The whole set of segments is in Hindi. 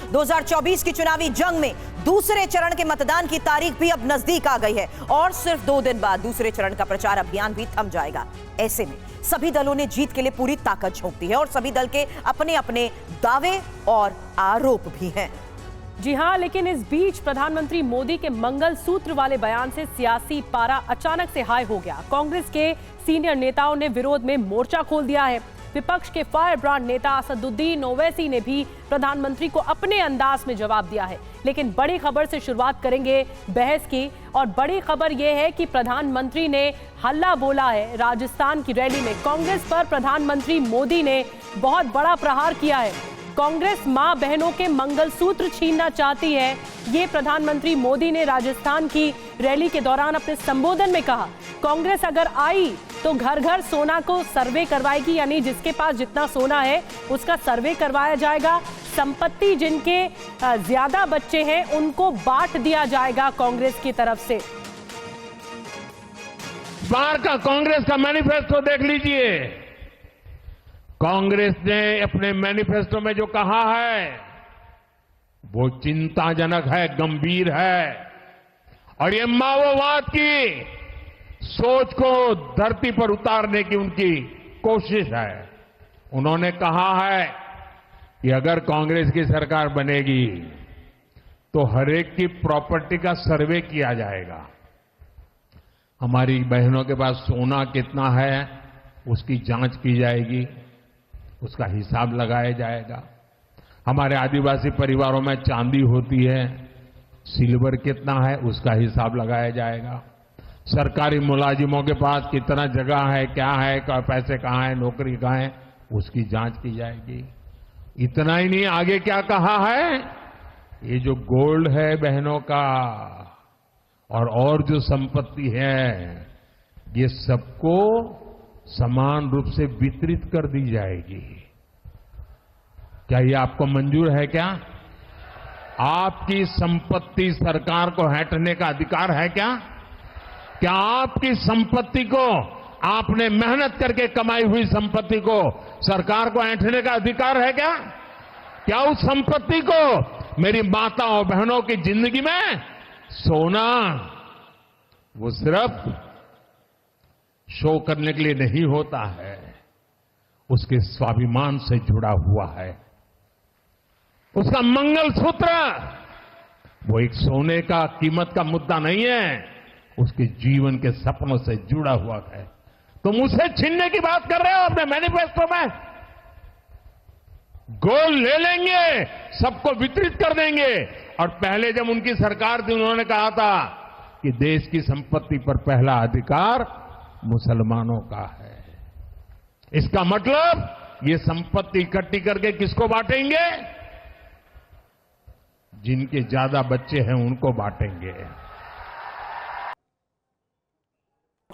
2024 की चुनावी जंग में दूसरे चरण के मतदान की तारीख भी अब नजदीक आ गई है और सिर्फ 2 दिन बाद दूसरे चरण का प्रचार अभियान भी थम जाएगा। ऐसे में सभी दलों ने जीत के लिए पूरी ताकत झोंक दी है और सभी दल के अपने अपने दावे और आरोप भी हैं। जी हां, लेकिन इस बीच प्रधानमंत्री मोदी के मंगल सूत्र वाले बयान से सियासी पारा अचानक से हाई हो गया। कांग्रेस के सीनियर नेताओं ने विरोध में मोर्चा खोल दिया है। विपक्ष के फायर ब्रांड नेता असदुद्दीन ओवैसी ने भी प्रधानमंत्री को अपने अंदाज में जवाब दिया है। लेकिन बड़ी खबर से शुरुआत करेंगे बहस की, और बड़ी खबर यह है कि प्रधानमंत्री ने हल्ला बोला है राजस्थान की रैली में। कांग्रेस पर प्रधानमंत्री मोदी ने बहुत बड़ा प्रहार किया है। कांग्रेस मां बहनों के मंगलसूत्र छीनना चाहती है, ये प्रधानमंत्री मोदी ने राजस्थान की रैली के दौरान अपने संबोधन में कहा। कांग्रेस अगर आई तो घर घर सोना को सर्वे करवाएगी, यानी जिसके पास जितना सोना है उसका सर्वे करवाया जाएगा। संपत्ति जिनके ज्यादा बच्चे हैं उनको बांट दिया जाएगा कांग्रेस की तरफ से। बार का कांग्रेस का मैनिफेस्टो देख लीजिए। कांग्रेस ने अपने मैनिफेस्टो में जो कहा है वो चिंताजनक है, गंभीर है, और ये माओवाद की सोच को धरती पर उतारने की उनकी कोशिश है। उन्होंने कहा है कि अगर कांग्रेस की सरकार बनेगी तो हरेक की प्रॉपर्टी का सर्वे किया जाएगा। हमारी बहनों के पास सोना कितना है उसकी जांच की जाएगी, उसका हिसाब लगाया जाएगा। हमारे आदिवासी परिवारों में चांदी होती है, सिल्वर कितना है उसका हिसाब लगाया जाएगा। सरकारी मुलाजिमों के पास कितना जगह है, क्या है, पैसे कहाँ है, नौकरी कहाँ है, उसकी जांच की जाएगी। इतना ही नहीं, आगे क्या कहा है, ये जो गोल्ड है बहनों का और जो संपत्ति है ये सबको समान रूप से वितरित कर दी जाएगी। क्या ये आपको मंजूर है? क्या आपकी संपत्ति सरकार को हटने का अधिकार है? क्या आपकी संपत्ति को, आपने मेहनत करके कमाई हुई संपत्ति को सरकार को ऐंठने का अधिकार है? क्या उस संपत्ति को मेरी माताओं बहनों की जिंदगी में सोना वो सिर्फ शो करने के लिए नहीं होता है, उसके स्वाभिमान से जुड़ा हुआ है। उसका मंगलसूत्र वो एक सोने का कीमत का मुद्दा नहीं है, उसके जीवन के सपनों से जुड़ा हुआ है। तुम उसे छीनने की बात कर रहे हो अपने मैनिफेस्टो में। गोल्ड ले लेंगे, सबको वितरित कर देंगे। और पहले जब उनकी सरकार थी उन्होंने कहा था कि देश की संपत्ति पर पहला अधिकार मुसलमानों का है। इसका मतलब ये संपत्ति इकट्ठी करके किसको बांटेंगे? जिनके ज्यादा बच्चे हैं उनको बांटेंगे।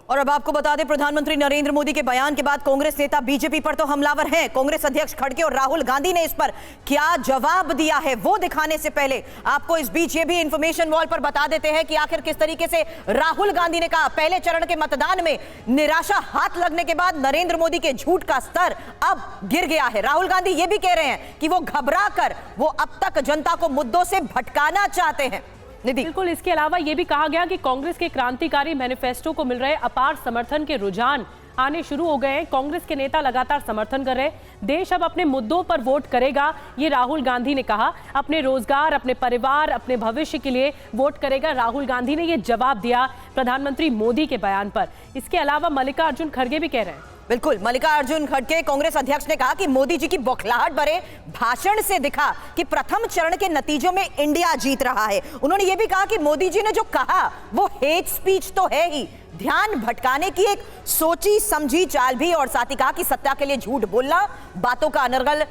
और अब आपको बता दें, प्रधानमंत्री नरेंद्र मोदी के बयान के बाद कांग्रेस नेता बीजेपी पर तो हमलावर हैं। कांग्रेस अध्यक्ष खड़गे और राहुल गांधी ने इस पर क्या जवाब दिया है वो दिखाने से पहले आपको इस बीच ये भी इंफॉर्मेशन वॉल पर बता देते हैं कि आखिर किस तरीके से राहुल गांधी ने कहा। पहले चरण के मतदान में निराशा हाथ लगने के बाद नरेंद्र मोदी के झूठ का स्तर अब गिर गया है। राहुल गांधी ये भी कह रहे हैं कि वो घबरा कर वो अब तक जनता को मुद्दों से भटकाना चाहते हैं। बिल्कुल, इसके अलावा यह भी कहा गया कि कांग्रेस के क्रांतिकारी मैनिफेस्टो को मिल रहे अपार समर्थन के रुझान आने शुरू हो गए हैं। कांग्रेस के नेता लगातार समर्थन कर रहे हैं। देश अब अपने मुद्दों पर वोट करेगा, ये राहुल गांधी ने कहा। अपने रोजगार, अपने परिवार, अपने भविष्य के लिए वोट करेगा, राहुल गांधी ने यह जवाब दिया प्रधानमंत्री मोदी के बयान पर। इसके अलावा मल्लिकार्जुन खड़गे भी कह रहे हैं। बिल्कुल, मल्लिकार्जुन खड़गे कांग्रेस अध्यक्ष ने कहा कि मोदी जी की बौखलाहट भरे भाषण से दिखा कि प्रथम चरण के नतीजों में इंडिया जीत रहा है। उन्होंने यह भी कहा कि मोदी जी ने जो कहा वो हेट स्पीच तो है ही, ध्यान भटकाने की एक सोची समझी चाल भी, और साथ ही कहा कि सत्ता के लिए झूठ बोलना, बातों का अनर्गल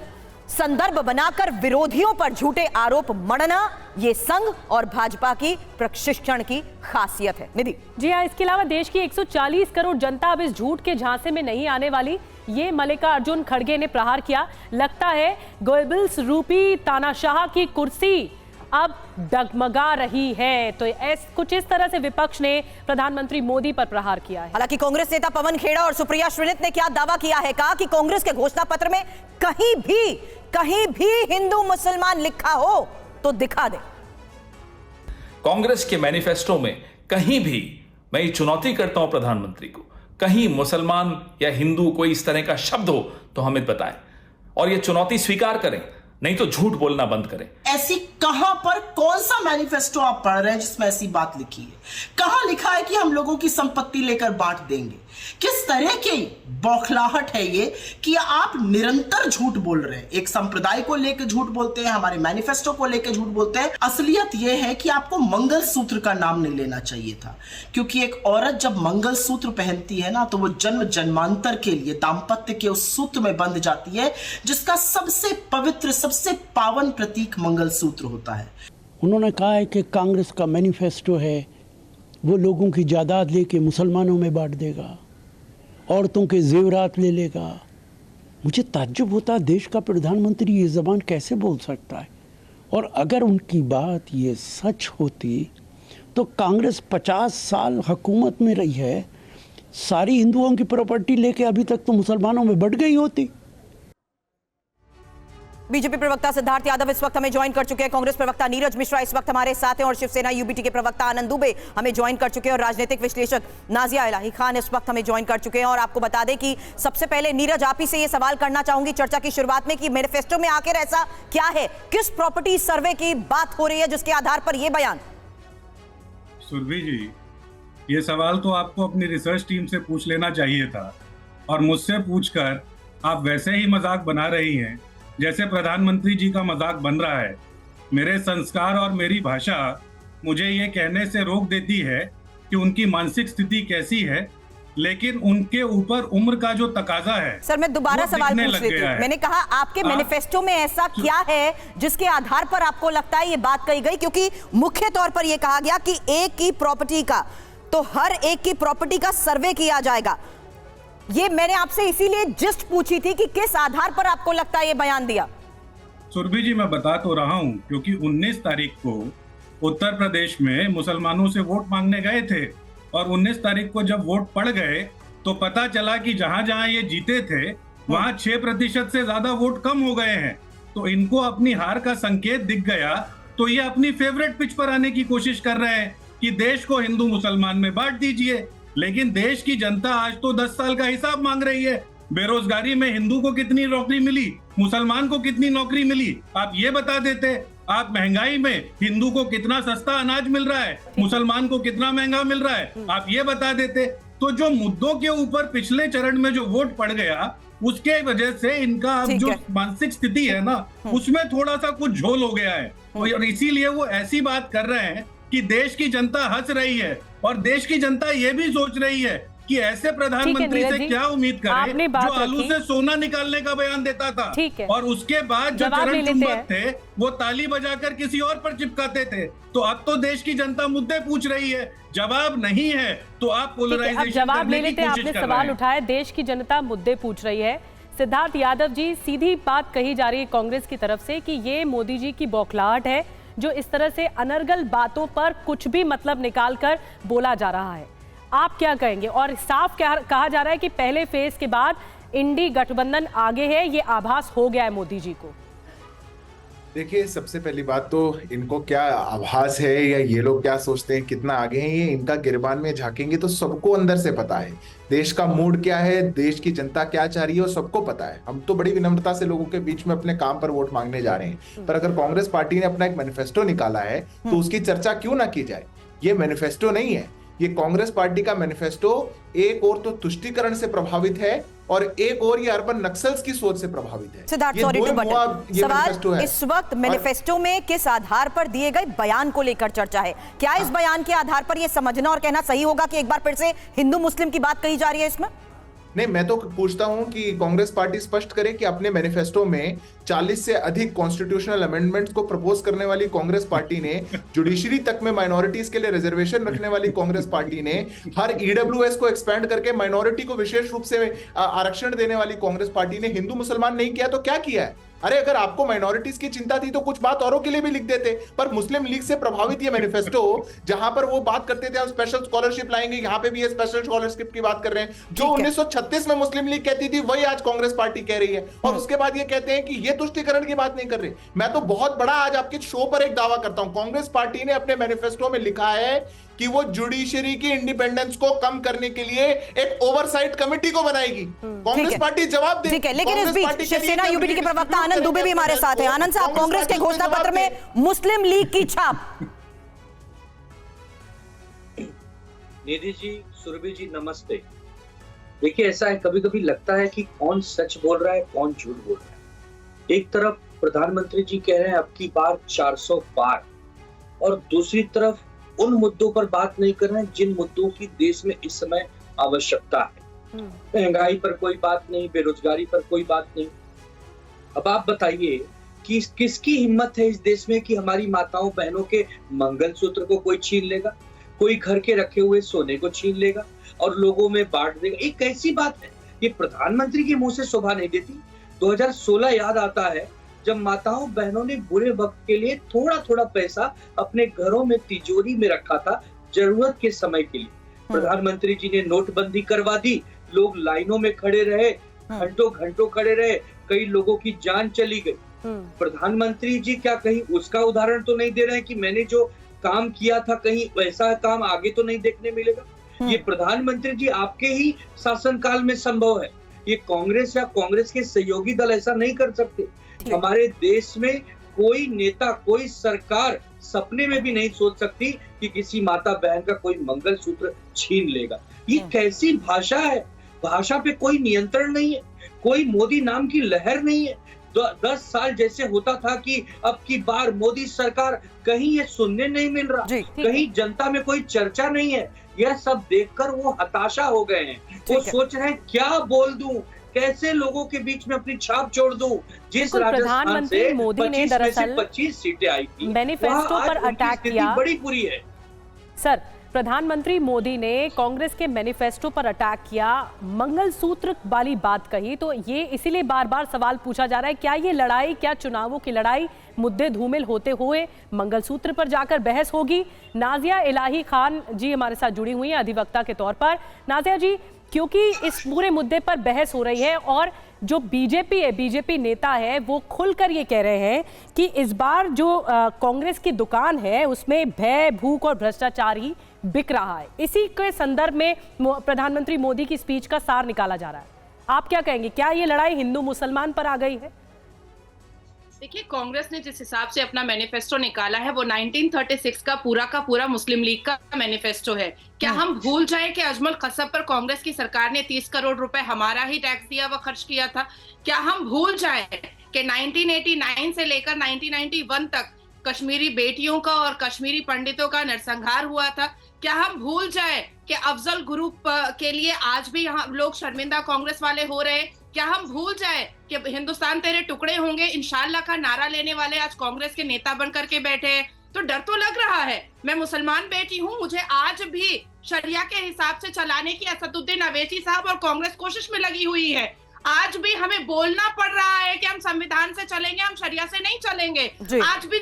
संदर्भ बनाकर विरोधियों पर झूठे आरोप मढ़ना, ये संघ और भाजपा की प्रशिक्षण की खासियत है। निधि जी हां, इसके अलावा देश की 140 करोड़ जनता अब इस झूठ के झांसे में नहीं आने वाली, ये मल्लिकार्जुन खड़गे ने प्रहार किया। लगता है गोएबल्स रूपी तानाशाह की कुर्सी अब डगमगा रही है। तो कुछ इस तरह से विपक्ष ने प्रधानमंत्री मोदी पर प्रहार किया है। हालांकि कांग्रेस नेता पवन खेड़ा और सुप्रिया श्रीनित ने क्या दावा किया है, कहा कि कांग्रेस के घोषणा पत्र में कहीं भी कहीं भी हिंदू मुसलमान लिखा हो तो दिखा दे। कांग्रेस के मैनिफेस्टो में कहीं भी, मैं ये चुनौती करता हूं प्रधानमंत्री को, कहीं मुसलमान या हिंदू कोई इस तरह का शब्द हो तो हमें बताएं और ये चुनौती स्वीकार करें, नहीं तो झूठ बोलना बंद करें। ऐसी कहां पर कौन सा मैनिफेस्टो आप पढ़ रहे हैं जिसमें ऐसी बात लिखी है? कहां लिखा है कि हम लोगों की संपत्ति लेकर बांट देंगे? किस तरह की बौखलाहट है ये कि आप निरंतर झूठ बोल रहे हैं? एक संप्रदाय को लेकर झूठ बोलते हैं, हमारे मैनिफेस्टो को लेकर झूठ बोलते हैं। असलियत यह है कि आपको मंगलसूत्र का नाम नहीं लेना चाहिए था, क्योंकि एक औरत जब मंगलसूत्र पहनती है ना, तो वो जन्म जन्मांतर के लिए दाम्पत्य के उस सूत्र में बंध जाती है, जिसका सबसे पवित्र, सबसे पावन प्रतीक मंगलसूत्र होता है। उन्होंने कहा है कि कांग्रेस का मैनिफेस्टो है वो लोगों की जायदाद लेके मुसलमानों में बांट देगा, औरतों के जेवरात ले लेगा। मुझे ताज्जुब होता है, देश का प्रधानमंत्री ये ज़बान कैसे बोल सकता है? और अगर उनकी बात ये सच होती तो कांग्रेस 50 साल हुकूमत में रही है, सारी हिंदुओं की प्रॉपर्टी लेके अभी तक तो मुसलमानों में बढ़ गई होती। बीजेपी प्रवक्ता सिद्धार्थ यादव इस वक्त हमें ज्वाइन कर चुके हैं, कांग्रेस प्रवक्ता नीरज मिश्रा इस वक्त हमारे साथ हैं और शिवसेना यूबीटी के प्रवक्ता आनंद दुबे हमें ज्वाइन कर चुके हैं और राजनीतिक विश्लेषक नाजिया इलाही खान इस वक्त हमें ज्वाइन कर चुके हैं। और आपको बता दें कि सबसे पहले नीरज आप ही से ये सवाल करना चाहूंगी चर्चा की शुरुआत में कि मैनिफेस्टो में आखिर ऐसा क्या है, किस प्रॉपर्टी सर्वे की बात हो रही है जिसके आधार पर यह बयान? सुरभि जी, ये सवाल तो आपको अपनी रिसर्च टीम से पूछ लेना चाहिए था और मुझसे पूछकर आप वैसे ही मजाक बना रही हैं जैसे प्रधानमंत्री जी का मजाक बन रहा है। मेरे संस्कार और मेरी भाषा मुझे ये कहने से रोक देती है कि उनकी मानसिक स्थिति कैसी है, लेकिन उनके ऊपर उम्र का जो तकाजा है। सर मैं दोबारा सवाल पूछ लेती हूँ। मैंने कहा आपके मैनिफेस्टो में ऐसा क्या है जिसके आधार पर आपको लगता है ये बात कही गई? क्योंकि मुख्य तौर पर यह कहा गया कि एक की प्रॉपर्टी का, तो हर एक की प्रॉपर्टी का सर्वे किया जाएगा। ये मैंने आपसे इसीलिए जस्ट पूछी थी कि किस आधार पर आपको लगता है ये बयान दिया। सुरभि जी, मैं बता तो रहा हूं, क्योंकि 19 तारीख को उत्तर प्रदेश में मुसलमानों से वोट मांगने गए थे और 19 तारीख को जब वोट पड़ गए तो पता चला कि जहां जहां ये जीते थे वहां 6% से ज्यादा वोट कम हो गए हैं। तो इनको अपनी हार का संकेत दिख गया, तो ये अपनी फेवरेट पिच पर आने की कोशिश कर रहे हैं कि देश को हिंदू मुसलमान में बांट दीजिए। लेकिन देश की जनता आज तो 10 साल का हिसाब मांग रही है। बेरोजगारी में हिंदू को कितनी नौकरी मिली, मुसलमान को कितनी नौकरी मिली, आप ये बता देते। आप महंगाई में हिंदू को कितना सस्ता अनाज मिल रहा है, मुसलमान को कितना महंगा मिल रहा है, आप ये बता देते। तो जो मुद्दों के ऊपर पिछले चरण में जो वोट पड़ गया, उसके वजह से इनका अब जो मानसिक स्थिति है ना, उसमें थोड़ा सा कुछ झोल हो गया है और इसीलिए वो ऐसी बात कर रहे हैं कि देश की जनता हंस रही है और देश की जनता ये भी सोच रही है कि ऐसे प्रधानमंत्री से क्या उम्मीद करें जो आलू से सोना निकालने का बयान देता था और उसके बाद जो चरण चुंबक थे वो ताली बजाकर किसी और पर चिपकाते थे। तो अब तो देश की जनता मुद्दे पूछ रही है, जवाब नहीं है तो आप पोलराइजेशन जवाब ले लेते हैं। आपने सवाल उठाया, देश की जनता मुद्दे पूछ रही है। सिद्धार्थ यादव जी, सीधी बात कही जा रही है कांग्रेस की तरफ से कि ये मोदी जी की बौखलाहट है जो इस तरह से अनर्गल बातों पर कुछ भी मतलब निकालकर बोला जा रहा है। आप क्या कहेंगे? और साफ कहा जा रहा है कि पहले फेज के बाद इंडी गठबंधन आगे है, ये आभास हो गया है मोदी जी को। देखिए, सबसे पहली बात तो इनको क्या आभास है या ये लोग क्या सोचते हैं कितना आगे हैं, ये इनका गिरबान में झांकेंगे तो सबको अंदर से पता है देश का मूड क्या है, देश की जनता क्या चाह रही है, और सबको पता है। हम तो बड़ी विनम्रता से लोगों के बीच में अपने काम पर वोट मांगने जा रहे हैं, पर अगर कांग्रेस पार्टी ने अपना एक मैनिफेस्टो निकाला है तो उसकी चर्चा क्यों ना की जाए। ये मैनिफेस्टो नहीं है, ये कांग्रेस पार्टी का मैनिफेस्टो एक और तो तुष्टीकरण से प्रभावित है और एक और ये अर्बन नक्सल्स की सोच से प्रभावित है। सिद्धार्थ, सॉरी टू बट सवाल इस वक्त मैनिफेस्टो में किस आधार पर दिए गए बयान को लेकर चर्चा है। क्या इस बयान के आधार पर यह समझना और कहना सही होगा कि एक बार फिर से हिंदू मुस्लिम की बात कही जा रही है इसमें? नहीं, मैं तो पूछता हूं कि कांग्रेस पार्टी स्पष्ट करे कि अपने मैनिफेस्टो में 40 से अधिक कॉन्स्टिट्यूशनल अमेंडमेंट्स को प्रपोज करने वाली कांग्रेस पार्टी ने, जुडिशरी तक में माइनॉरिटीज के लिए रिजर्वेशन रखने वाली कांग्रेस पार्टी ने, हर ईडब्ल्यूएस को एक्सपेंड करके माइनॉरिटी को विशेष रूप से आरक्षण देने वाली कांग्रेस पार्टी ने हिंदू मुसलमान नहीं किया तो क्या किया है? अरे अगर आपको माइनॉरिटीज की चिंता थी तो कुछ बात औरों के लिए भी लिख देते, पर मुस्लिम लीग से प्रभावित ये मैनिफेस्टो, जहां पर वो बात करते थे हम स्पेशल स्कॉलरशिप लाएंगे, यहां पे भी ये स्पेशल स्कॉलरशिप की बात कर रहे हैं। जो 1936 में मुस्लिम लीग कहती थी वही आज कांग्रेस पार्टी कह रही है, और उसके बाद ये कहते हैं कि ये तुष्टीकरण की बात नहीं कर रहे। मैं तो बहुत बड़ा आज आपके शो पर एक दावा करता हूं, कांग्रेस पार्टी ने अपने मैनिफेस्टो में लिखा है कि वो जुडिशरी की इंडिपेंडेंस को कम करने के लिए एक ओवरसाइट कमेटी को बनाएगी। कांग्रेस पार्टी जवाब दे। ठीक है, लेकिन इस बीच शिवसेना यूबीटी के प्रवक्ता आनंद दुबे भी हमारे साथ हैं। आनंद साहब, कांग्रेस के घोषणा पत्र में मुस्लिम लीग की छाप। निधि जी, सुरभि जी, नमस्ते। देखिए, ऐसा है, कभी कभी लगता है कि कौन सच बोल रहा है, कौन झूठ बोल रहा है। एक तरफ प्रधानमंत्री जी कह रहे हैं अब की बार 400 पार, और दूसरी तरफ उन मुद्दों पर बात नहीं कर रहे हैं जिन मुद्दों की देश में इस समय आवश्यकता है। महंगाई पर कोई बात नहीं, बेरोजगारी पर कोई बात नहीं। अब आप बताइए कि किसकी हिम्मत है इस देश में कि हमारी माताओं बहनों के मंगलसूत्र को कोई छीन लेगा, कोई घर के रखे हुए सोने को छीन लेगा और लोगों में बांट देगा। ये कैसी बात है? ये प्रधानमंत्री के मुंह से शोभा नहीं देती। 2016 याद आता है जब माताओं बहनों ने बुरे वक्त के लिए थोड़ा थोड़ा पैसा अपने घरों में तिजोरी में रखा था, जरूरत के समय के लिए। प्रधानमंत्री जी ने नोटबंदी करवा दी, लोग लाइनों में खड़े रहे, घंटों घंटों खड़े रहे, कई लोगों की जान चली गई। प्रधानमंत्री जी क्या कहीं उसका उदाहरण तो नहीं दे रहे हैं कि मैंने जो काम किया था कहीं वैसा काम आगे तो नहीं देखने मिलेगा? ये प्रधानमंत्री जी आपके ही शासनकाल में संभव है। ये कांग्रेस या कांग्रेस के सहयोगी दल ऐसा नहीं कर सकते। हमारे देश में कोई नेता, कोई सरकार सपने में भी नहीं सोच सकती कि किसी माता बहन का कोई मंगलसूत्र छीन लेगा। ये कैसी भाषा है? भाषा पे कोई नियंत्रण नहीं है, कोई मोदी नाम की लहर नहीं है। 10 साल जैसे होता था कि अब की बार मोदी सरकार, कहीं ये सुनने नहीं मिल रहा, कहीं जनता में कोई चर्चा नहीं है। यह सब देखकर वो हताशा हो गए हैं। वो सोच रहे हैं क्या बोल दूं, कैसे लोगों के बीच में अपनी छाप छोड़ दूं। जिस राजस्थान से मोदी ने दरअसल 25 सीटें आई थी, मैनिफेस्टो पर अटैक किया। बड़ी बुरी है सर। प्रधानमंत्री मोदी ने कांग्रेस के मैनिफेस्टो पर अटैक किया, मंगलसूत्र वाली बात कही, तो ये इसीलिए बार बार सवाल पूछा जा रहा है, क्या ये लड़ाई, क्या चुनावों की लड़ाई मुद्दे धूमिल होते हुए मंगलसूत्र पर जाकर बहस होगी? नाजिया इलाही खान जी हमारे साथ जुड़ी हुई हैं अधिवक्ता के तौर पर। नाजिया जी, क्योंकि इस पूरे मुद्दे पर बहस हो रही है और जो बीजेपी नेता है वो खुलकर ये कह रहे हैं कि इस बार जो कांग्रेस की दुकान है उसमें भय, भूख और भ्रष्टाचार ही बिक रहा है। इसी के संदर्भ में प्रधानमंत्री मोदी की स्पीच का सार निकाला जा रहा है। आप क्या कहेंगे, क्या ये लड़ाई हिंदू मुसलमान पर आ गई है? देखिए, कांग्रेस ने जिस हिसाब से अपना मैनिफेस्टो निकाला है वो 1936 का पूरा मुस्लिम लीग का मैनिफेस्टो है। क्या हम भूल जाए कि अजमल कसब पर कांग्रेस की सरकार ने 30 करोड़ रुपए हमारा ही टैक्स दिया व खर्च किया था? क्या हम भूल जाए कि 1989 से लेकर 1991 तक कश्मीरी बेटियों का और कश्मीरी पंडितों का नरसंहार हुआ था? क्या हम भूल जाए कि अफजल ग्रुप के लिए आज भी यहाँ लोग शर्मिंदा कांग्रेस वाले हो रहे? क्या हम भूल जाए कि हिंदुस्तान तेरे टुकड़े होंगे इंशाल्लाह का नारा लेने वाले आज कांग्रेस के नेता बन करके बैठे हैं? तो डर तो लग रहा है। मैं मुसलमान बेटी हूँ, मुझे आज भी शरिया के हिसाब से चलाने की असदुद्दीन अवैसी साहब और कांग्रेस कोशिश में लगी हुई है। आज भी हमें बोलना पड़ रहा है कि हम संविधान से चलेंगे, हम शरिया से नहीं चलेंगे। आज भी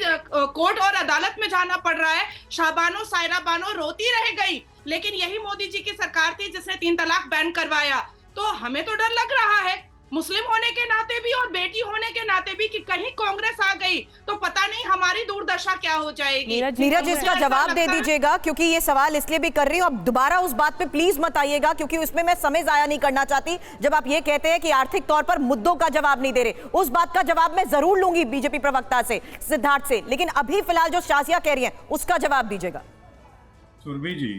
कोर्ट और अदालत में जाना पड़ रहा है। शाहबानो सायरा बानो रोती रह गई, लेकिन यही मोदी जी की सरकार थी जिसने 3 तलाक बैन करवाया। तो हमें तो डर लग रहा है मुस्लिम होने के नाते भी और बेटी होने के नाते भी कि कहीं कांग्रेस आ गई तो पता नहीं हमारी दुर्दशा क्या हो जाएगी। नीरज, इसका जवाब दे दीजिएगा, क्योंकि ये सवाल इसलिए भी कर रही हूँ। अब दोबारा उस बात पे प्लीज मत आइएगा, क्योंकि उसमें मैं समय जाया नहीं करना चाहती। जब आप ये कहते हैं कि आर्थिक तौर पर मुद्दों का जवाब नहीं दे रहे, उस बात का जवाब मैं जरूर लूंगी बीजेपी प्रवक्ता से, सिद्धार्थ से, लेकिन अभी फिलहाल जो शाजिया कह रही है उसका जवाब दीजिएगा। सुरभि जी,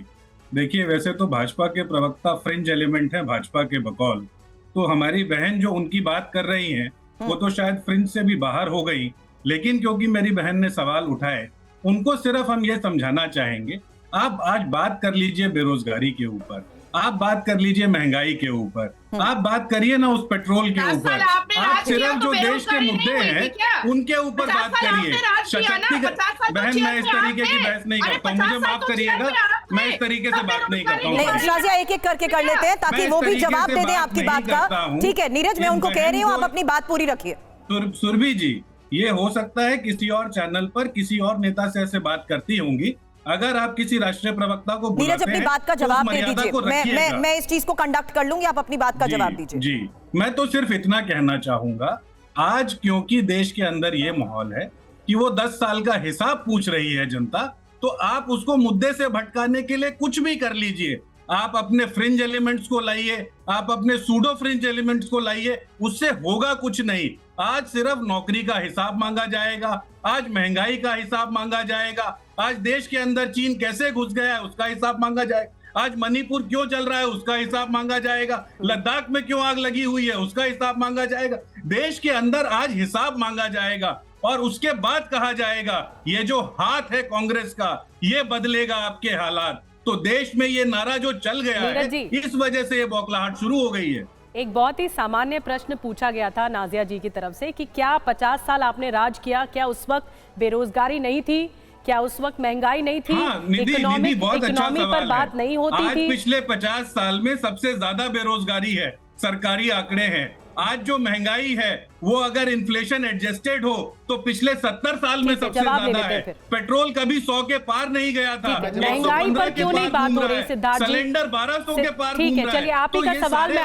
देखिए, वैसे तो भाजपा के प्रवक्ता फ्रिंज एलिमेंट है भाजपा के बकौल, तो हमारी बहन जो उनकी बात कर रही हैं वो तो शायद फ्रिंज से भी बाहर हो गई। लेकिन क्योंकि मेरी बहन ने सवाल उठाए, उनको सिर्फ हम ये समझाना चाहेंगे, आप आज बात कर लीजिए बेरोजगारी के ऊपर, आप बात कर लीजिए महंगाई के ऊपर, आप बात करिए ना उस पेट्रोल के ऊपर, आप सिर्फ जो देश के मुद्दे हैं उनके ऊपर बात करिए। सशक्तिकरण, बहन मैं इस तरीके की बहस नहीं करता हूँ, मुझे माफ करिएगा, मैं इस तरीके से बात नहीं करता हूँ। शाजिया एक एक करके कर लेते हैं ताकि वो भी जवाब दे दें आपकी बात का। ठीक है नीरज, मैं उनको कह रही हूँ, आप अपनी बात पूरी रखिए। सुरभि जी, ये हो सकता है किसी और चैनल पर किसी और नेता से ऐसे बात करती होंगी। अगर आप किसी राष्ट्रीय प्रवक्ता को नीरज बुलाते अपनी हैं बात का तो जवाब उस दे मर्यादा दीजिए। को रखिएगा। मैं इस चीज को कंडक्ट कर लूंगी, आप अपनी बात का जवाब दीजिए। जी, मैं तो सिर्फ इतना कहना चाहूंगा, आज क्योंकि देश के अंदर ये माहौल है कि वो 10 साल का हिसाब पूछ रही है जनता, तो आप उसको मुद्दे से भटकाने के लिए कुछ भी कर लीजिए। आप अपने फ्रिंज एलिमेंट्स को लाइए, आप अपने सूडो फ्रिंज एलिमेंट्स को लाइए, उससे होगा कुछ नहीं। आज सिर्फ नौकरी का हिसाब मांगा जाएगा, आज महंगाई का हिसाब मांगा जाएगा, आज देश के अंदर चीन कैसे घुस गया है उसका हिसाब मांगा जाएगा, आज मणिपुर क्यों चल रहा है उसका हिसाब मांगा जाएगा, लद्दाख में क्यों आग लगी हुई है उसका हिसाब मांगा जाएगा। देश के अंदर आज हिसाब मांगा जाएगा और उसके बाद कहा जाएगा ये जो हाथ है कांग्रेस का ये बदलेगा आपके हालात। तो देश में ये नारा जो चल गया है, इस वजह से ये बौखलाहट शुरू हो गई है। एक बहुत ही सामान्य प्रश्न पूछा गया था नाजिया जी की तरफ से कि क्या 50 साल आपने राज किया, क्या उस वक्त बेरोजगारी नहीं थी, क्या उस वक्त महंगाई नहीं थी, निधि बहुत अच्छा सवाल पर बात नहीं होती आज थी? पिछले 50 साल में सबसे ज्यादा बेरोजगारी है, सरकारी आंकड़े हैं। आज जो महंगाई है वो अगर इन्फ्लेशन एडजस्टेड हो तो पिछले 70 साल में सबसे ज्यादा है। पेट्रोल कभी 100 के पार नहीं गया था, महंगाई पर क्यों नहीं बात हो रही सिद्धार्थ जी? सिलेंडर 1200 के पार ठीक है, चलिए आप ही का सवाल मैं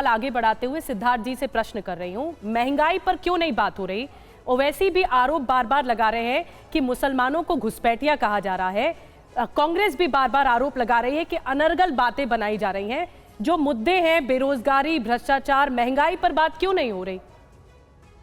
आगे बढ़ाते हुए सिद्धार्थ जी से प्रश्न कर रही हूँ, महंगाई पर क्यों नहीं बात हो रही? ओवैसी भी आरोप बार बार लगा रहे हैं कि मुसलमानों को घुसपैठिया कहा जा रहा है, कांग्रेस भी बार बार आरोप लगा रही है कि अनर्गल बातें बनाई जा रही हैं। जो मुद्दे हैं बेरोजगारी, भ्रष्टाचार, महंगाई पर बात क्यों नहीं हो रही?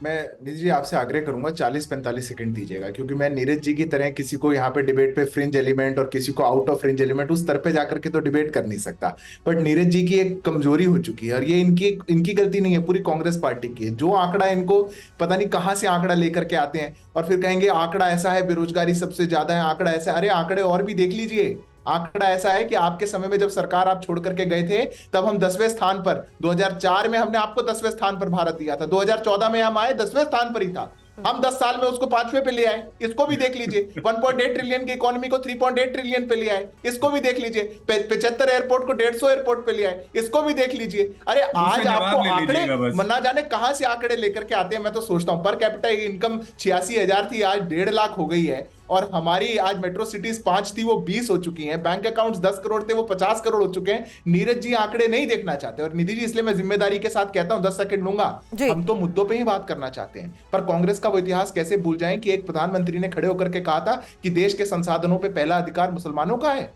मैं निधि जी आपसे आग्रह करूंगा 40-45 सेकंड दीजिएगा, क्योंकि मैं नीरज जी की तरह किसी को यहाँ पे डिबेट पे फ्रिंज एलिमेंट और किसी को आउट ऑफ फ्रिंज एलिमेंट उस स्तर पे जाकर के तो डिबेट कर नहीं सकता। बट नीरज जी की एक कमजोरी हो चुकी है और ये इनकी गलती नहीं है, पूरी कांग्रेस पार्टी की है। जो आंकड़ा इनको पता नहीं कहाँ से आंकड़ा लेकर के आते हैं और फिर कहेंगे आंकड़ा ऐसा है, बेरोजगारी सबसे ज्यादा है, आंकड़ा ऐसा है। अरे आंकड़े और भी देख लीजिए। आंकड़ा ऐसा है कि आपके समय में जब सरकार आप छोड़ करके गए थे तब हम 10वें स्थान पर, 2004 में हमने आपको 10वें स्थान पर भारत दिया था, 2014 में हम आए 10वें स्थान पर ही था, हम 10 साल में उसको 5वें पे ले आए। इसको भी देख लीजिए। 1.8 ट्रिलियन की इकोनॉमी को 3.8 ट्रिलियन पे ले आए, इसको भी देख लीजिए। 75 एयरपोर्ट को 150 एयरपोर्ट पे ले आए, इसको भी देख लीजिए। अरे आज आपको आंकड़े ना जाने कहां से आंकड़े लेकर के आते हैं। मैं तो सोचता हूं पर कैपिटा इनकम 86,000 थी, आज 1.5 लाख हो गई है। और हमारी आज मेट्रो सिटीज 5 थी वो 20 हो चुकी हैं, बैंक अकाउंट्स 10 करोड़ थे वो 50 करोड़ हो चुके हैं। नीरज जी आंकड़े नहीं देखना चाहते। और निधि जी इसलिए मैं जिम्मेदारी के साथ कहता हूं, 10 सेकंड लूंगा, हम तो मुद्दों पे ही बात करना चाहते हैं। पर कांग्रेस का वो इतिहास कैसे भूल जाएं कि एक प्रधानमंत्री ने खड़े होकर के कहा था कि देश के संसाधनों पे पहला अधिकार मुसलमानों का है।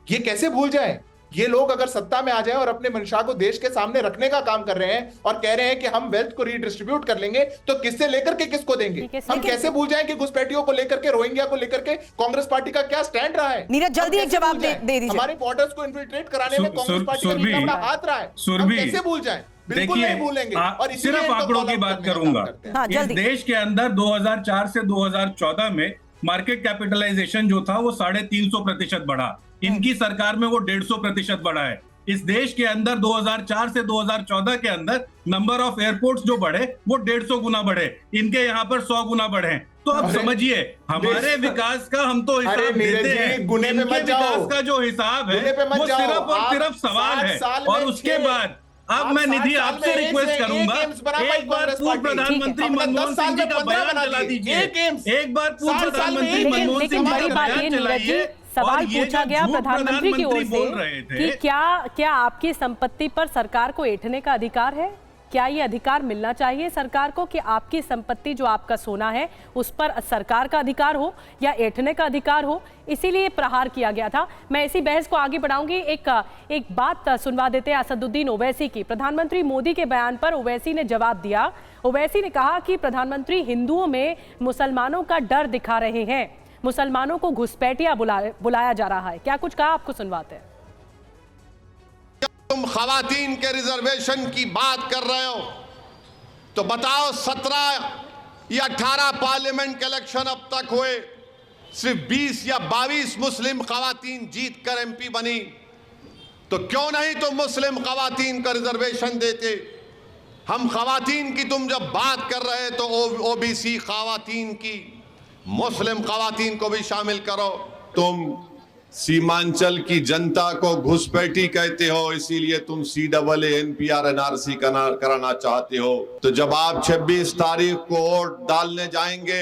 ये कैसे भूल जाएं? ये लोग अगर सत्ता में आ जाएं और अपने मंशा को देश के सामने रखने का काम कर रहे हैं और कह रहे हैं कि हम वेल्थ को रीडिस्ट्रीब्यूट कर लेंगे, तो किससे लेकर के किसको देंगे? हम कैसे भूल जाएं कि घुसपैठियों को लेकर के, रोहिंग्या को लेकर के कांग्रेस पार्टी का क्या स्टैंड रहा है? नीरज जल्दी एक जवाब दे दीजिए। हमारे बॉर्डर्स को इन्फिल्ट्रेट कराने में कांग्रेस पार्टी का कितना बड़ा हाथ रहा है, हम कैसे भूल जाएं? बिल्कुल नहीं भूलेंगे। और सिर्फ आंकड़ों की बात करूंगा। इस देश के अंदर 2004 से 2014 में मार्केट कैपिटलाइजेशन जो था वो 350% बढ़ा, इनकी सरकार में वो 150% बढ़ा है। इस देश के अंदर 2004 से 2014 के अंदर नंबर ऑफ एयरपोर्ट्स जो बढ़े वो 150 गुना बढ़े, इनके यहाँ पर 100 गुना बढ़े। तो अब समझिए हमारे विकास का हम तो हिसाब देते हैं, इनके विकास का जो हिसाब है वो सिर्फ और सिर्फ सवाल है। और उसके बाद अब मैं निधि आपसे रिक्वेस्ट करूंगा, एक बार पूर्व प्रधानमंत्री मनमोहन सिंह जी का बयान चला दीजिए, एक बार पूर्व प्रधानमंत्री मनमोहन सिंह जी का बयान चलाइए। सवाल पूछा गया प्रधानमंत्री की ओर से कि क्या आपकी संपत्ति पर सरकार को ऐंठने का अधिकार है? क्या ये अधिकार मिलना चाहिए सरकार को कि आपकी संपत्ति जो आपका सोना है उस पर सरकार का अधिकार हो या ऐंठने का अधिकार हो? इसीलिए प्रहार किया गया था। मैं इसी बहस को आगे बढ़ाऊंगी। एक बात सुनवा देते हैं असदुद्दीन ओवैसी की। प्रधानमंत्री मोदी के बयान पर ओवैसी ने जवाब दिया। ओवैसी ने कहा कि प्रधानमंत्री हिंदुओं में मुसलमानों का डर दिखा रहे हैं, मुसलमानों को घुसपैठिया बुलाया जा रहा है। क्या कुछ कहा, आपको सुनवाते हैं। तुम खवातीन के रिजर्वेशन की बात कर रहे हो तो बताओ, 17 या 18 पार्लियामेंट के इलेक्शन अब तक हुए, सिर्फ 20 या 22 मुस्लिम खवातीन जीत कर MP बनी, तो क्यों नहीं तुम मुस्लिम खवातीन का रिजर्वेशन देते? हम खवातीन की तुम जब बात कर रहे तो OBC खवातीन की, मुस्लिम खवातीन को भी शामिल करो। तुम सीमांचल की जनता को घुसपैठी कहते हो, इसीलिए तुम CAA NPR NRC कराना चाहते हो। तो जब आप 26 तारीख को वोट डालने जाएंगे,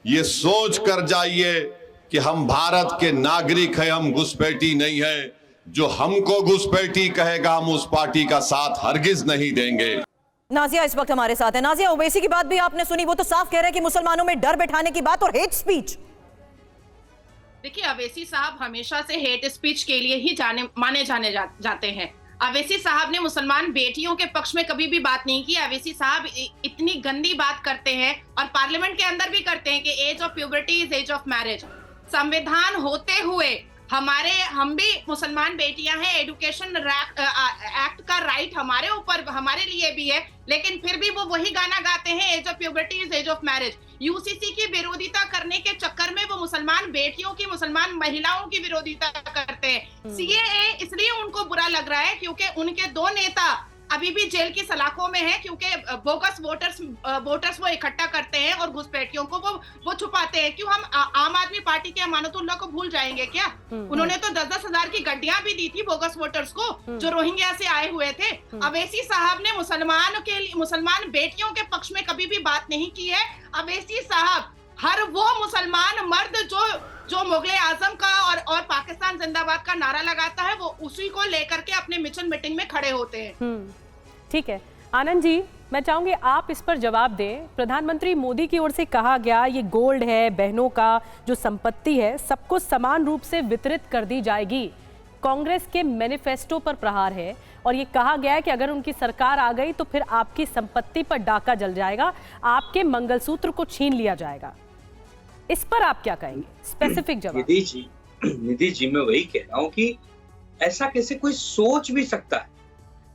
ये सोच कर जाइए कि हम भारत के नागरिक हैं, हम घुसपैठी नहीं है। जो हमको घुसपैठी कहेगा, हम उस पार्टी का साथ हरगिज नहीं देंगे। नाजिया इस वक्त हमारे साथ है। नाजिया, ओवैसी की बात भी आपने सुनी, वो तो साफ कह रहे हैं कि मुसलमानों में डर बैठाने की बात और हेट स्पीच। देखिए, अवैसी साहब हमेशा से हेट स्पीच के लिए ही माने जाते हैं। अवैसी साहब ने मुसलमान बेटियों के पक्ष में कभी भी बात नहीं की। अवैसी साहब इतनी गंदी बात करते हैं और पार्लियामेंट के अंदर भी करते हैं कि age of puberty is age of marriage. संविधान होते हुए हम भी मुसलमान बेटियां हैं, एजुकेशन एक्ट का राइट हमारे ऊपर, हमारे लिए भी है, लेकिन फिर भी वो वही गाना गाते हैं, age of puberty is age of marriage. UCC की विरोधिता करने के चक्कर में वो मुसलमान बेटियों की, मुसलमान महिलाओं की विरोधिता करते हैं। सीएए इसलिए उनको बुरा लग रहा है क्योंकि उनके 2 नेता अभी भी जेल की सलाखों में हैं, क्योंकि बोगस वोटर्स वो इकट्ठा करते हैं और घुसपैठियों को वो छुपाते हैं। क्यों हम आम आदमी पार्टी के अमानतुल्लाह को भूल जाएंगे क्या? उन्होंने तो 10-10 हजार की गड्डियां भी दी थी बोगस वोटर्स को, जो रोहिंग्या से आए हुए थे। अवैसी साहब ने मुसलमान बेटियों के पक्ष में कभी भी बात नहीं की है। अवैसी साहब हर वो मुसलमान मर्द जो मुगले आजम का और पाकिस्तान जिंदाबाद का नारा लगाता है, वो उसी को लेकर के अपने मिशन मीटिंग में खड़े होते हैं। ठीक है आनंद जी, मैं चाहूंगी आप इस पर जवाब दें। प्रधानमंत्री मोदी की ओर से कहा गया ये गोल्ड है, बहनों का जो संपत्ति है सबको समान रूप से वितरित कर दी जाएगी। कांग्रेस के मैनिफेस्टो पर प्रहार है और ये कहा गया है कि अगर उनकी सरकार आ गई तो फिर आपकी संपत्ति पर डाका जल जाएगा, आपके मंगलसूत्र को छीन लिया जाएगा। इस पर आप क्या कहेंगे? स्पेसिफिक जवाब। निधि जी मैं वही कह रहा हूं कि ऐसा कैसे कोई सोच भी सकता है?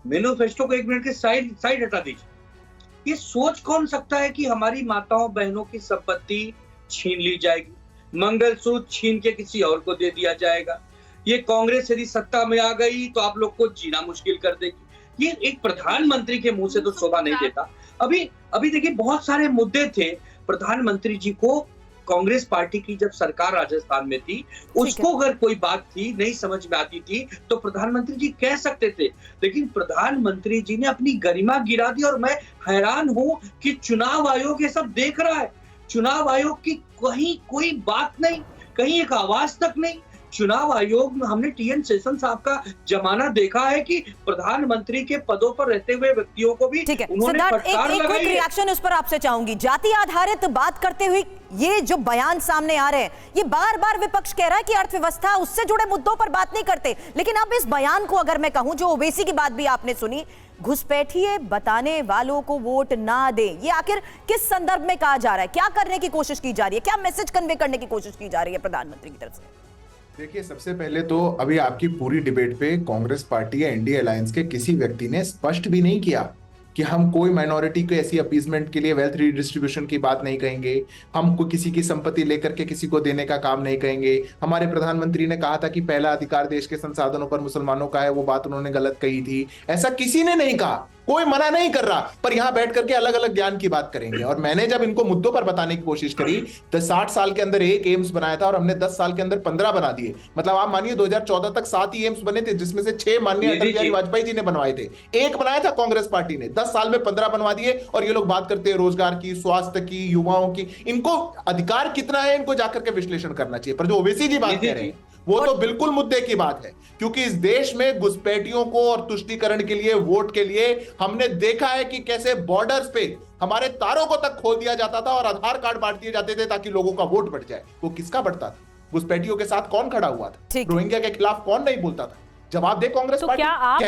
मैनिफेस्टो को 1 मिनट के साइड हटा दीजिए। ये सोच कौन सकता है कि हमारी माताओं बहनों की संपत्ति छीन ली जाएगी, मंगलसूत्र छीन के किसी और को दे दिया जाएगा? ये कांग्रेस यदि सत्ता में आ गई तो आप लोग को जीना मुश्किल कर देगी। ये एक प्रधानमंत्री के मुंह से तो शोभा नहीं देता। अभी देखिए, बहुत सारे मुद्दे थे। प्रधानमंत्री जी को कांग्रेस पार्टी की जब सरकार राजस्थान में थी, उसको अगर कोई बात थी नहीं समझ में आती थी तो प्रधानमंत्री जी कह सकते थे, लेकिन प्रधानमंत्री जी ने अपनी गरिमा गिरा दी। और मैं हैरान हूं कि चुनाव आयोग ये सब देख रहा है। चुनाव आयोग की कहीं कोई बात नहीं, कहीं एक आवाज तक नहीं। चुनाव आयोग में हमने TN सेशन साहब का जमाना देखा है कि प्रधानमंत्री के पदों पर रहते हुए व्यक्तियों को भी उन्होंने फटकार लगाई है। रिएक्शन उस पर आपसे चाहूंगी। जाति आधारित बात करते हुए ये जो बयान सामने आ रहे हैं, ये बार बार विपक्ष कह रहा है कि अर्थव्यवस्था, उससे जुड़े मुद्दों पर बात नहीं करते, लेकिन अब इस बयान को अगर मैं कहूं, जो ओवैसी की बात भी आपने सुनी, घुसपैठिए बताने वालों को वोट ना दे, ये आखिर किस संदर्भ में कहा जा रहा है? क्या करने की कोशिश की जा रही है? क्या मैसेज कन्वे करने की कोशिश की जा रही है प्रधानमंत्री की तरफ से? देखिए, सबसे पहले तो अभी आपकी पूरी डिबेट पे कांग्रेस पार्टी या इंडिया अलायंस के किसी व्यक्ति ने स्पष्ट भी नहीं किया कि हम कोई माइनॉरिटी को ऐसी अपीजमेंट के लिए वेल्थ रीडिस्ट्रीब्यूशन की बात नहीं कहेंगे, हम को किसी की संपत्ति लेकर के किसी को देने का काम नहीं कहेंगे। हमारे प्रधानमंत्री ने कहा था कि पहला अधिकार देश के संसाधनों पर मुसलमानों का है, वो बात उन्होंने गलत कही थी। ऐसा किसी ने नहीं कहा, कोई मना नहीं कर रहा, पर यहां बैठ करके अलग अलग ज्ञान की बात करेंगे। और मैंने जब इनको मुद्दों पर बताने की कोशिश करी तो 60 साल के अंदर 1 एम्स बनाया था और हमने 10 साल के अंदर 15 बना दिए। मतलब आप मानिए 2014 तक 7 ही एम्स बने थे, जिसमें से 6 माननीय अटल बिहारी वाजपेयी जी ने बनवाए थे। 1 बनाया था कांग्रेस पार्टी ने, 10 साल में 15 बनवा दिए। और ये लोग बात करते हैं रोजगार की, स्वास्थ्य की, युवाओं की। इनको अधिकार कितना है, इनको जाकर के विश्लेषण करना चाहिए। पर जो ओवैसी जी बात कह रहे हैं वो तो बिल्कुल मुद्दे की बात है, क्योंकि इस देश में घुसपैठियों को और तुष्टीकरण के लिए, वोट के लिए हमने देखा है कि कैसे बॉर्डर्स पे हमारे तारों को तक खोल दिया जाता था और आधार कार्ड बांट दिए जाते थे ताकि लोगों का वोट बढ़ जाए। वो किसका बढ़ता था? घुसपैठियों के साथ कौन खड़ा हुआ था? रोहिंग्या के खिलाफ कौन नहीं बोलता था? जवाब दे कांग्रेस पार्टी। आज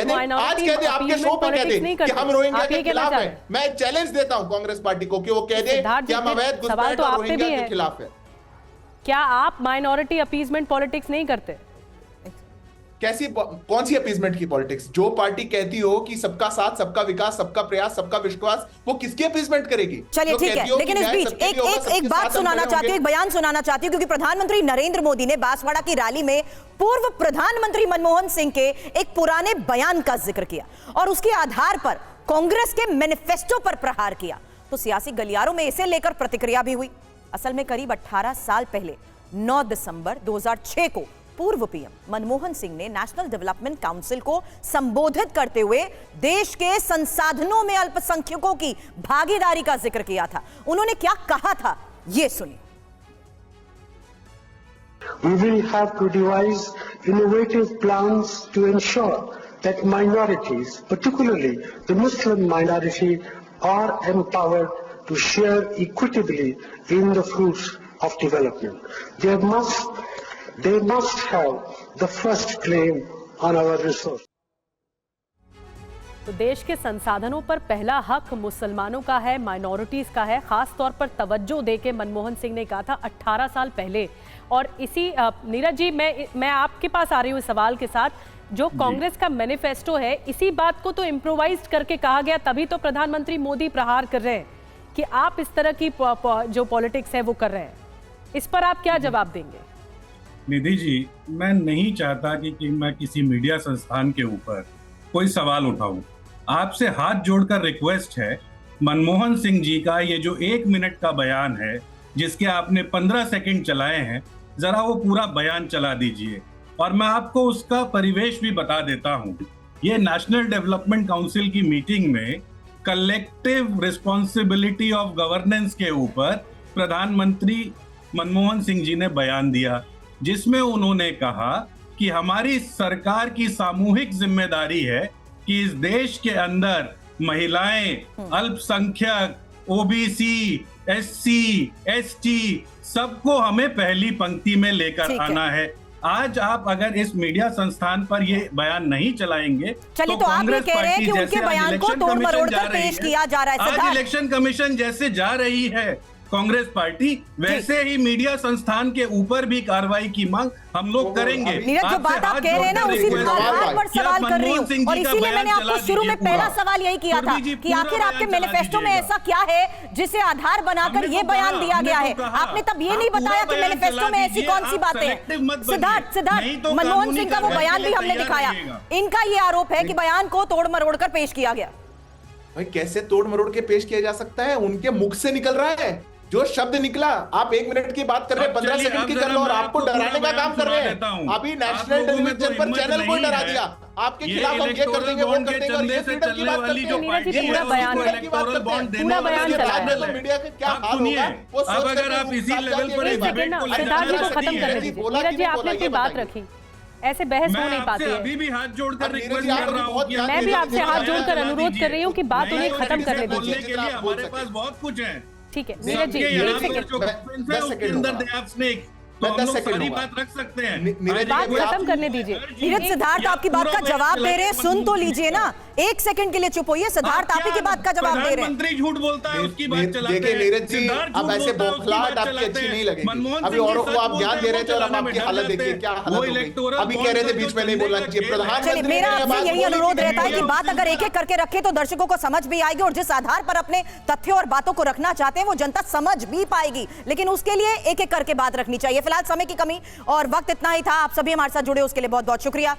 कह दे आपके शो पे कह दे कि हम रोहिंग्या के खिलाफ हैं। मैं चैलेंज देता हूं कांग्रेस पार्टी को कि वो कह दे कि हम अवैध घुसपैठ और रोहिंग्या के खिलाफ है। क्या आप माइनॉरिटी अपीजमेंट पॉलिटिक्स नहीं करते? कैसी, कौन सी अपीजमेंट की पॉलिटिक्स? जो पार्टी कहती हो कि सबका साथ, सबका विकास, सबका प्रयास, सबका विश्वास, वो किसकी अपीजमेंट करेगी? चलिए ठीक है, लेकिन इस बीच एक बात सुनाना चाहती हूँ, एक बयान सुनाना चाहती हूँ, क्योंकि प्रधानमंत्री नरेंद्र मोदी ने बांसवाड़ा की रैली में पूर्व प्रधानमंत्री मनमोहन सिंह के एक पुराने बयान का जिक्र किया और उसके आधार पर कांग्रेस के मैनिफेस्टो पर प्रहार किया। तो सियासी गलियारों में इसे लेकर प्रतिक्रिया भी हुई। असल में करीब 18 साल पहले 9 दिसंबर 2006 को पूर्व पीएम मनमोहन सिंह ने नेशनल डेवलपमेंट काउंसिल को संबोधित करते हुए देश के संसाधनों में अल्पसंख्यकों की भागीदारी का जिक्र किया था। उन्होंने क्या कहा था, ये सुनिए। We will have to devise innovative plans to ensure that minorities, particularly the Muslim minority, are empowered to share equitably in the fruits of development. They must have the first claim on our resource. तो देश के संसाधनों पर पहला हक मुसलमानों का है, माइनॉरिटीज का है। खास तौर पर तवज्जो देके मनमोहन सिंह ने कहा था 18 साल पहले। और इसी नीरज जी, मैं आपके पास आ रही हूँ सवाल के साथ। जो कांग्रेस का मैनिफेस्टो है, इसी बात को तो इम्प्रोवाइज करके कहा गया, तभी तो प्रधानमंत्री मोदी प्रहार कर रहे हैं कि आप इस तरह की जो पॉलिटिक्स है वो कर रहे हैं। इस पर आप क्या जवाब देंगे? निधि जी, मैं नहीं चाहता कि मैं किसी मीडिया संस्थान के ऊपर कोई सवाल उठाऊं। आपसे हाथ जोड़कर रिक्वेस्ट है, मनमोहन सिंह जी का ये जो 1 मिनट का बयान है, जिसके आपने 15 सेकंड चलाए हैं, जरा वो पूरा बयान चला दीजिए और मैं आपको उसका परिवेश भी बता देता हूं। ये नेशनल डेवलपमेंट काउंसिल की मीटिंग में कलेक्टिव रिस्पॉन्सिबिलिटी ऑफ गवर्नेंस के ऊपर प्रधानमंत्री मनमोहन सिंह जी ने बयान दिया, जिसमें उन्होंने कहा कि हमारी सरकार की सामूहिक जिम्मेदारी है कि इस देश के अंदर महिलाएं, अल्पसंख्यक, ओबीसी, एससी, एसटी सबको हमें पहली पंक्ति में लेकर आना है। आज आप अगर इस मीडिया संस्थान पर ये बयान नहीं चलाएंगे, चलिए तो आप ये कह रहे हैं कि उनके बयान को तोड़ मरोड़ कर पेश किया जा रहा है। आज इलेक्शन कमीशन जैसे जा रही है कांग्रेस पार्टी, वैसे ही मीडिया संस्थान के ऊपर भी कार्रवाई की मांग हम लोग करेंगे। नीरज, जो बात आप कह रहे हैं ना, उसी आधार पर सवाल कर रही हूँ और इसीलिए मैंने आपको शुरू में पहला सवाल यही किया था कि आखिर आपके मैनिफेस्टो में ऐसा क्या है जिसे आधार बनाकर ये बयान दिया गया है। आपने तब ये नहीं बताया कि मैनिफेस्टो में ऐसी कौन सी बातें हैं। सिद्धार्थ, मनमोहन सिंह का वो बयान भी हमने दिखाया। इनका ये आरोप है कि बयान को तोड़ मरोड़ कर पेश किया गया। भाई कैसे तोड़ मरोड़ के पेश किया जा सकता है? उनके मुख से निकल रहा है जो शब्द निकला। आप 1 मिनट की बात कर रहे हैं, 15 सेकंड की कर लो और आपको डराने का काम कर रहे हैं। अभी नेशनल टेलीविजन पर चैनल को डरा दिया, आपके खिलाफ हम ये कर देंगे, वो कर देंगे और ये फ्रीडम की बात करते हैं। नीरज जी, पूरा बयान तो मीडिया का क्या हाल होगा वो सोच कर। अगर आप इसी लेवल पर सिद्धार्थ जी को खत्म करने दीजिए। नीरज जी, आपने अपनी बात रखी, ऐसे बहस हो नहीं पाती है। अभी भी हाथ जोड़कर रिक्वेस्ट कर रहा हूं, मैं भी आपसे हाथ जोड़कर अनुरोध कर रही हूँ कि बात उन्हें खत्म करने दीजिए। हमारे पास बहुत कुछ है। ठीक है नीरज जी, 1 सेकंड तो हम लोग सारी बात रख सकते हैं। बात खत्म करने दीजिए। नीरज, सिद्धार्थ आपकी बात का जवाब दे रहे हैं, सुन तो लीजिए ना। 1 सेकंड के लिए चुप होइए। सिद्धार्थ आप ही की बात का जवाब दे रहे हैं। प्रधानमंत्री झूठ बोलता है, उसकी बात चलाते हैं। देखिए नीरज जी, अब ऐसे बौखलाहट आपकी अच्छी नहीं लगेगी। अभी औरों को आप ज्ञान दे रहे थे और अब आपकी हालत देखिए क्या हालत हो गई। अभी कह रहे थे बीच में नहीं बोलना चाहिए। प्रधानमंत्री, मेरा आपसे यही अनुरोध रहता है कि बात अगर एक एक करके रखे तो दर्शकों को समझ भी आएगी और जिस आधार पर अपने तथ्यों और बातों को रखना चाहते हैं वो जनता समझ भी पाएगी, लेकिन उसके लिए एक एक करके बात रखनी चाहिए। फिलहाल समय की कमी और वक्त इतना ही था। आप सभी हमारे साथ जुड़े उसके लिए बहुत बहुत शुक्रिया।